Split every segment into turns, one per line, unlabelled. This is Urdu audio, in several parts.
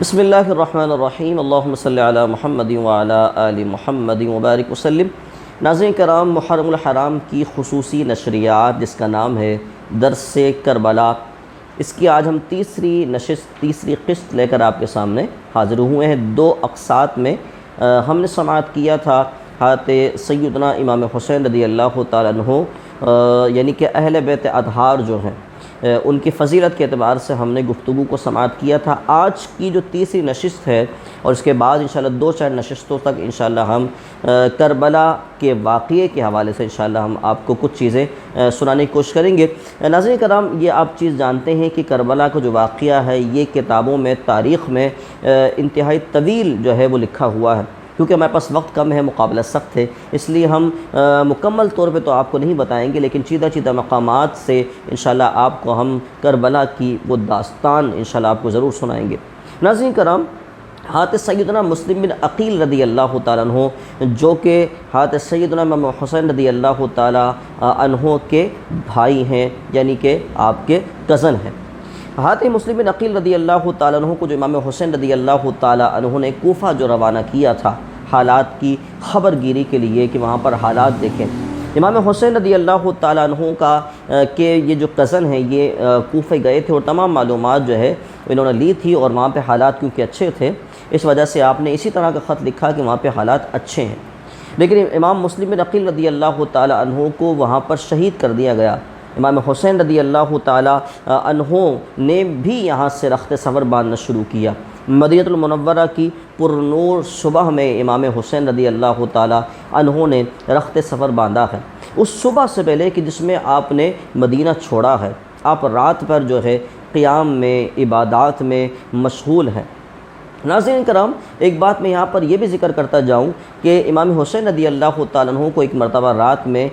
بسم اللہ الرحمن الرحیم اللہم صلی علی محمد وعلی آل محمد وبارک وسلم۔ ناظرین کرام، محرم الحرام کی خصوصی نشریات جس کا نام ہے درس کربلا، اس کی آج ہم تیسری قسط لے کر آپ کے سامنے حاضر ہوئے ہیں۔ 2 اقساط میں ہم نے سماعت کیا تھا حضرت سیدنا امام حسین رضی اللہ تعالیٰ عنہ، یعنی کہ اہل بیت اطہار جو ہیں ان کی فضیلت کے اعتبار سے ہم نے گفتگو کو سماعت کیا تھا۔ آج کی جو تیسری نشست ہے اور اس کے بعد انشاءاللہ 2-4 نشستوں تک انشاءاللہ ہم کربلا کے واقعے کے حوالے سے انشاءاللہ ہم آپ کو کچھ چیزیں سنانے کی کوشش کریں گے۔ ناظرین کرام، یہ آپ چیز جانتے ہیں کہ کربلا کا جو واقعہ ہے یہ کتابوں میں، تاریخ میں انتہائی طویل جو ہے وہ لکھا ہوا ہے۔ کیونکہ ہمارے پاس وقت کم ہے، مقابلہ سخت ہے، اس لیے ہم مکمل طور پہ تو آپ کو نہیں بتائیں گے، لیکن چیدہ مقامات سے انشاءاللہ آپ کو ہم کربلا کی وہ داستان انشاءاللہ آپ کو ضرور سنائیں گے۔ ناظرین کرام، حضرت سیدنا مسلم بن عقیل رضی اللہ تعالیٰ عنہ جو کہ حضرت سیدنا امام حسین رضی اللہ تعالیٰ عنہ کے بھائی ہیں، یعنی کہ آپ کے کزن ہیں۔ حضرت مسلم بن عقیل رضی اللہ تعالیٰ عنہ کو جو امام حسین رضی اللہ تعالیٰ عنہ نے کوفہ جو روانہ کیا تھا حالات کی خبر گیری کے لیے کہ وہاں پر حالات دیکھیں، امام حسین رضی اللہ تعالیٰ عنہ کا کہ یہ جو کزن ہیں یہ کوفہ گئے تھے اور تمام معلومات جو ہے انہوں نے لی تھی، اور وہاں پہ حالات کیونکہ اچھے تھے اس وجہ سے آپ نے اسی طرح کا خط لکھا کہ وہاں پہ حالات اچھے ہیں۔ لیکن امام مسلم بن عقیل رضی اللہ تعالیٰ عنہ کو وہاں پر شہید کر دیا گیا۔ امام حسین رضی اللہ تعالیٰ عنہ نے بھی یہاں سے رخت سفر باندھنا شروع کیا۔ مدینہ المنورہ کی پرنور صبح میں امام حسین رضی اللہ تعالیٰ عنہ نے رخت سفر باندھا ہے۔ اس صبح سے پہلے کہ جس میں آپ نے مدینہ چھوڑا ہے، آپ رات پر جو ہے قیام میں، عبادات میں مشغول ہیں۔ ناظرین کرام، ایک بات میں یہاں پر یہ بھی ذکر کرتا جاؤں کہ امام حسین رضی اللہ تعالیٰ عنہ کو ایک مرتبہ رات میں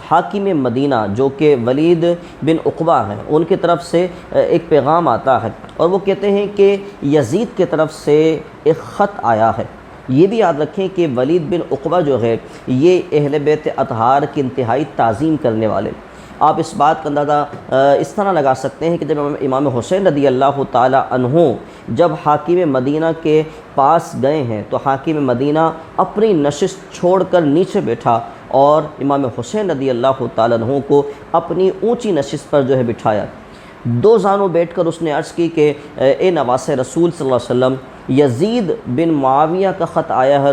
حاکم مدینہ جو کہ ولید بن عقبہ ہیں ان کی طرف سے ایک پیغام آتا ہے، اور وہ کہتے ہیں کہ یزید کی طرف سے ایک خط آیا ہے۔ یہ بھی یاد رکھیں کہ ولید بن عقبہ جو ہے یہ اہل بیت اطہار کی انتہائی تعظیم کرنے والے۔ آپ اس بات کا اندازہ اس طرح لگا سکتے ہیں کہ جب امام حسین رضی اللہ تعالیٰ عنہ جب حاکم مدینہ کے پاس گئے ہیں تو حاکم مدینہ اپنی نشست چھوڑ کر نیچے بیٹھا اور امام حسین رضی اللہ تعالیٰ عنہ کو اپنی اونچی نشست پر جو ہے بٹھایا۔ 2 زانوں بیٹھ کر اس نے عرض کی کہ اے نواس رسول صلی اللہ علیہ وسلم، یزید بن معاویہ کا خط آیا ہے،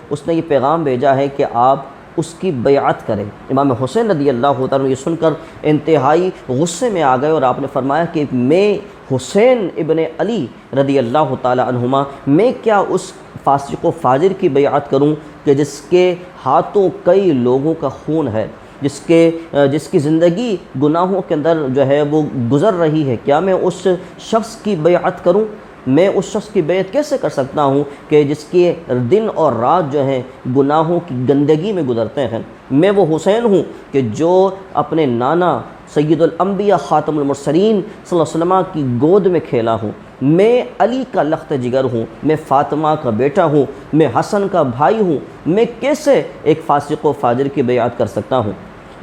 اس نے یہ پیغام بھیجا ہے کہ آپ اس کی بیعت کریں۔ امام حسین رضی اللہ تعالیٰ یہ سن کر انتہائی غصے میں آ گئے، اور آپ نے فرمایا کہ میں حسین ابن علی رضی اللہ تعالیٰ عنہما میں کیا اس فاسق و فاجر کی بیعت کروں کہ جس کے ہاتھوں کئی لوگوں کا خون ہے، جس کی زندگی گناہوں کے اندر جو ہے وہ گزر رہی ہے؟ کیا میں اس شخص کی بیعت کروں؟ میں اس شخص کی بیعت کیسے کر سکتا ہوں کہ جس کے دن اور رات جو ہیں گناہوں کی گندگی میں گزرتے ہیں؟ میں وہ حسین ہوں کہ جو اپنے نانا سید الانبیاء خاتم المرسلین صلی اللہ علیہ وسلم کی گود میں کھیلا ہوں۔ میں علی کا لخت جگر ہوں، میں فاطمہ کا بیٹا ہوں، میں حسن کا بھائی ہوں، میں کیسے ایک فاسق و فاجر کی بیعت کر سکتا ہوں؟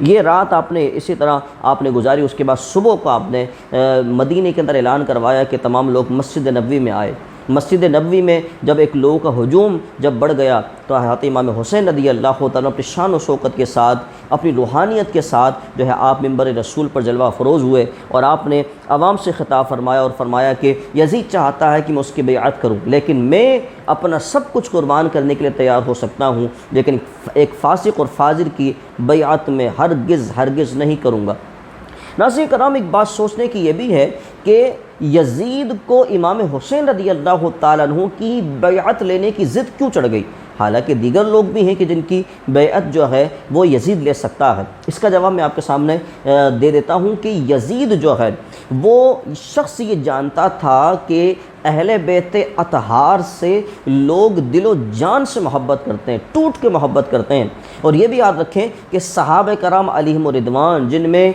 یہ رات آپ نے اسی طرح آپ نے گزاری۔ اس کے بعد صبح کو آپ نے مدینہ کے اندر اعلان کروایا کہ تمام لوگ مسجد نبوی میں آئے۔ مسجد نبوی میں جب ایک لوگوں کا ہجوم جب بڑھ گیا تو حضرت امام حسین رضی اللہ تعالیٰ اپنی شان و شوکت کے ساتھ، اپنی روحانیت کے ساتھ جو ہے آپ منبر رسول پر جلوہ فروز ہوئے، اور آپ نے عوام سے خطاب فرمایا اور فرمایا کہ یزید چاہتا ہے کہ میں اس کی بیعت کروں، لیکن میں اپنا سب کچھ قربان کرنے کے لیے تیار ہو سکتا ہوں، لیکن ایک فاسق اور فاجر کی بیعت میں ہرگز نہیں کروں گا۔ ناظرین کرام، ایک بات سوچنے کی یہ بھی ہے کہ یزید کو امام حسین رضی اللہ تعالیٰ عنہ کی بیعت لینے کی ضد کیوں چڑھ گئی؟ حالانکہ دیگر لوگ بھی ہیں کہ جن کی بیعت جو ہے وہ یزید لے سکتا ہے۔ اس کا جواب میں آپ کے سامنے دے دیتا ہوں کہ یزید جو ہے وہ شخص یہ جانتا تھا کہ اہل بیت اطہار سے لوگ دل و جان سے محبت کرتے ہیں، ٹوٹ کے محبت کرتے ہیں۔ اور یہ بھی یاد رکھیں کہ صحابہ کرام علیہم رضوان، جن میں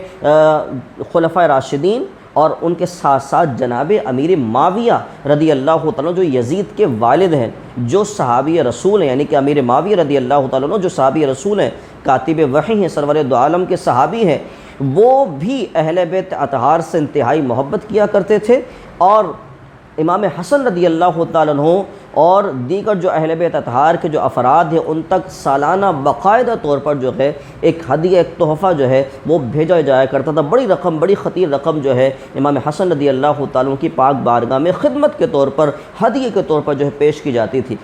خلفائے راشدین اور ان کے ساتھ ساتھ جناب امیر معاویہ رضی اللہ تعالیٰ جو یزید کے والد ہیں، جو صحابی رسول ہیں، یعنی کہ امیر معاویہ رضی اللہ تعالیٰ جو صحابی رسول ہیں، کاتب وحی ہیں، سرور دو عالم کے صحابی ہیں، وہ بھی اہل بیت اطہار سے انتہائی محبت کیا کرتے تھے، اور امام حسن رضی اللہ تعالیٰ عنہ اور دیگر جو اہل بیت اطہار کے جو افراد ہیں ان تک سالانہ باقاعدہ طور پر جو ہے ایک ہدیہ، ایک تحفہ جو ہے وہ بھیجا جایا کرتا تھا۔ بڑی رقم، بڑی خطیر رقم جو ہے امام حسن رضی اللہ تعالیٰ عنہ کی پاک بارگاہ میں خدمت کے طور پر، ہدیہ کے طور پر جو ہے پیش کی جاتی تھی،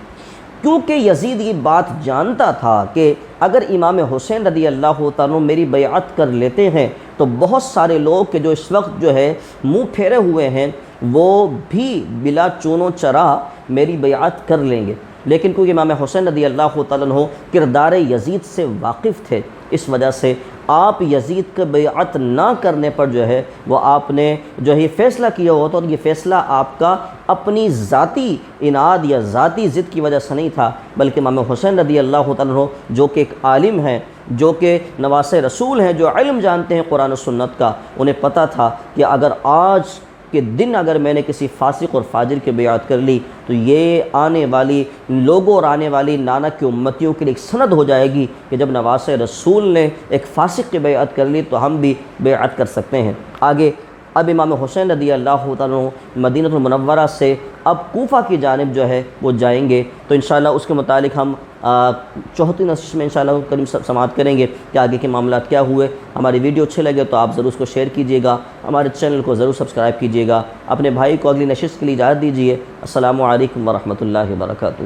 کیونکہ یزید یہ بات جانتا تھا کہ اگر امام حسین رضی اللہ تعالیٰ عنہ میری بیعت کر لیتے ہیں تو بہت سارے لوگ کہ جو اس وقت جو ہے منہ پھیرے ہوئے ہیں وہ بھی بلا چون و چرا میری بیعت کر لیں گے، لیکن کیونکہ امام حسین رضی اللہ تعالیٰ عنہ کردار یزید سے واقف تھے، اس وجہ سے آپ یزید کے بیعت نہ کرنے پر جو ہے وہ آپ نے جو یہ فیصلہ کیا ہوا تھا، اور یہ فیصلہ آپ کا اپنی ذاتی اناد یا ذاتی ضد کی وجہ سے نہیں تھا، بلکہ امام حسین رضی اللہ تعالیٰ عنہ جو کہ ایک عالم ہیں، جو کہ نواسے رسول ہیں، جو علم جانتے ہیں قرآن و سنت کا، انہیں پتہ تھا کہ اگر آج کہ دن اگر میں نے کسی فاسق اور فاجر کی بیعت کر لی تو یہ آنے والی لوگوں اور آنے والی نانا کی امتیوں کے لیے ایک سند ہو جائے گی کہ جب نواس رسول نے ایک فاسق کی بیعت کر لی تو ہم بھی بیعت کر سکتے ہیں۔ آگے اب امام حسین رضی اللہ تعالیٰ عنہ مدینہ المنورہ سے اب کوفہ کی جانب جو ہے وہ جائیں گے، تو انشاءاللہ اس کے متعلق ہم چوتھی نشست میں انشاءاللہ کریم سماعت کریں گے کہ آگے کے معاملات کیا ہوئے۔ ہماری ویڈیو اچھے لگے تو آپ ضرور اس کو شیئر کیجیے گا، ہمارے چینل کو ضرور سبسکرائب کیجیے گا، اپنے بھائی کو اگلی نشست کے لیے اجازت دیجیے۔ السلام علیکم ورحمۃ اللہ وبرکاتہ۔